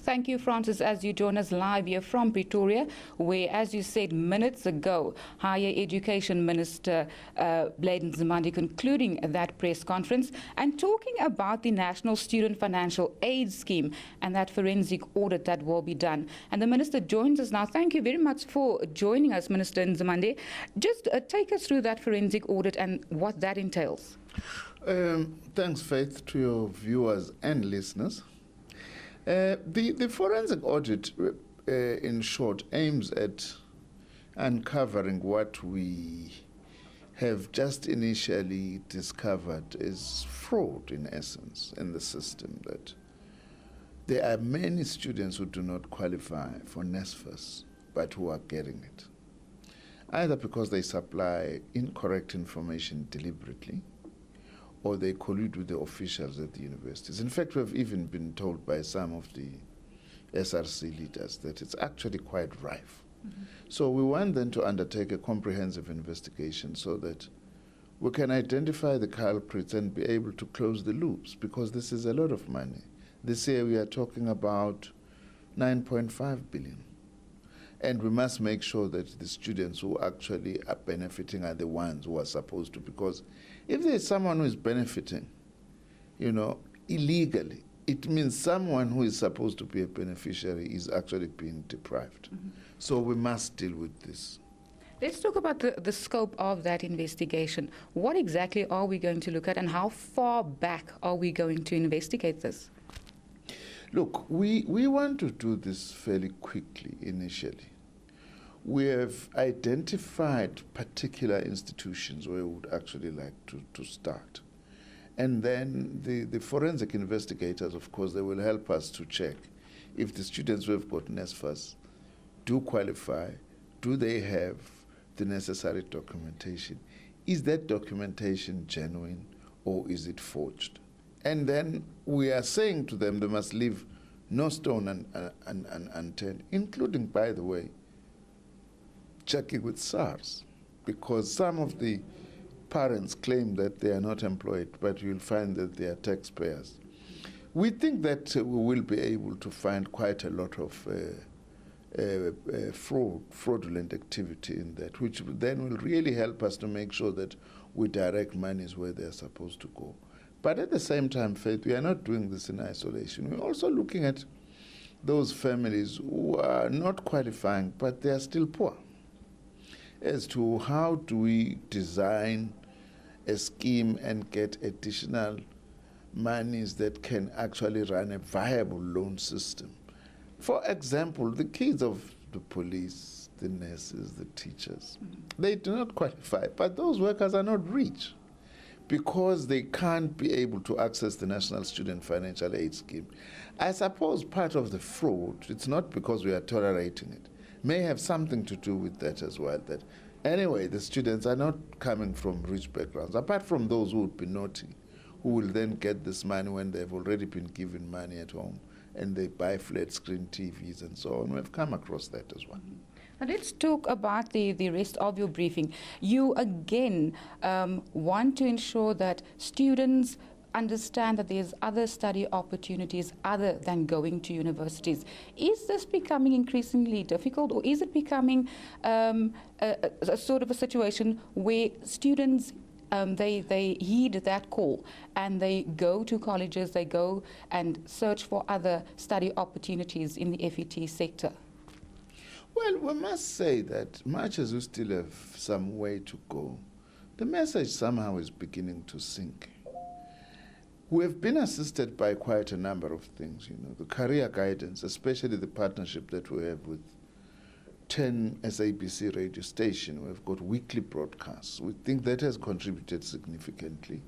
Thank you, Francis, as you join us live here from Pretoria, where, as you said minutes ago, Higher Education Minister Blade Nzimande concluding that press conference and talking about the National Student Financial Aid Scheme and that forensic audit that will be done. And the Minister joins us now. Thank you very much for joining us, Minister Nzimande. Just take us through that forensic audit and what that entails. Thanks, Faith, to your viewers and listeners. The forensic audit, in short, aims at uncovering what we have just initially discovered is fraud, in essence, in the system, that there are many students who do not qualify for NSFAS, but who are getting it, either because they supply incorrect information deliberately, or they collude with the officials at the universities. In fact, we've even been told by some of the SRC leaders that it's actually quite rife. Mm-hmm. So we want them to undertake a comprehensive investigation so that we can identify the culprits and be able to close the loops, because this is a lot of money. This year we are talking about 9.5 billion. And we must make sure that the students who actually are benefiting are the ones who are supposed to, because if there is someone who is benefiting, illegally, it means someone who is supposed to be a beneficiary is actually being deprived. Mm-hmm. So we must deal with this. Let's talk about the scope of that investigation. What exactly are we going to look at, and how far back are we going to investigate this? Look, we want to do this fairly quickly initially. We have identified particular institutions where we would actually like to start. And then the forensic investigators, of course, they will help us to check if the students who have got NSFAS do qualify, do they have the necessary documentation? Is that documentation genuine or is it forged? And then we are saying to them they must leave no stone unturned, including, by the way, checking with SARS, because some of the parents claim that they are not employed, but you'll find that they are taxpayers. We think that we will be able to find quite a lot of fraudulent activity in that, which then will really help us to make sure that we direct monies where they're supposed to go. But at the same time, Faith, we are not doing this in isolation. We're also looking at those families who are not qualifying, but they are still poor, as to how do we design a scheme and get additional monies that can actually run a viable loan system. For example, the kids of the police, the nurses, the teachers, they do not qualify, but those workers are not rich because they can't be able to access the National Student Financial Aid Scheme. I suppose part of the fraud, it's not because we are tolerating it, may have something to do with that as well, that anyway, the students are not coming from rich backgrounds, apart from those who would be naughty, who will then get this money when they've already been given money at home, and they buy flat screen TVs and so on. We've come across that as well. Now let's talk about the rest of your briefing. You again want to ensure that students understand that there's other study opportunities other than going to universities. Is this becoming increasingly difficult, or is it becoming a sort of a situation where students they heed that call and they go to colleges, they go and search for other study opportunities in the FET sector? Well, we must say that much as we still have some way to go, the message somehow is beginning to sink. We have been assisted by quite a number of things, the career guidance, especially the partnership that we have with 10 SABC radio stations. We've got weekly broadcasts. We think that has contributed significantly.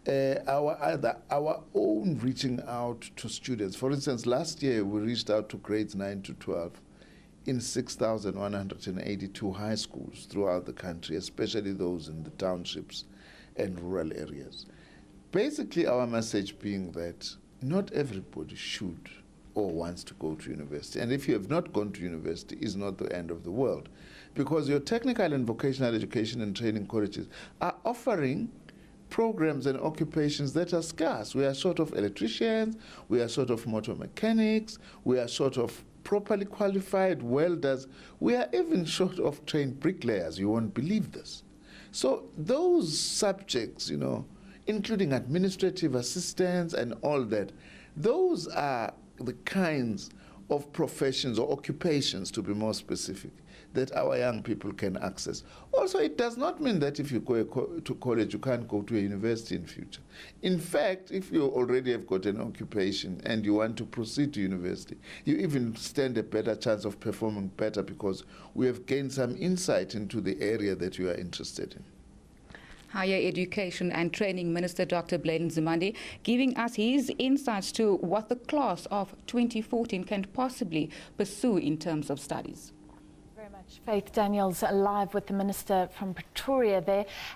Our own reaching out to students. For instance, last year we reached out to grades 9 to 12 in 6,182 high schools throughout the country, especially those in the townships and rural areas. Basically, our message being that not everybody should or wants to go to university. And if you have not gone to university, it's not the end of the world. Because your technical and vocational education and training colleges are offering programs and occupations that are scarce. We are short of electricians, we are short of motor mechanics, we are short of properly qualified welders, we are even short of trained bricklayers. You won't believe this. So those subjects, including administrative assistants and all that, those are the kinds of professions or occupations, to be more specific, that our young people can access. Also, it does not mean that if you go to college, you can't go to a university in future. In fact, if you already have got an occupation and you want to proceed to university, you even stand a better chance of performing better because we have gained some insight into the area that you are interested in. Higher Education and Training Minister Dr. Blaine Nzimande giving us his insights to what the class of 2014 can possibly pursue in terms of studies. Very much. Faith Daniels live with the Minister from Pretoria there.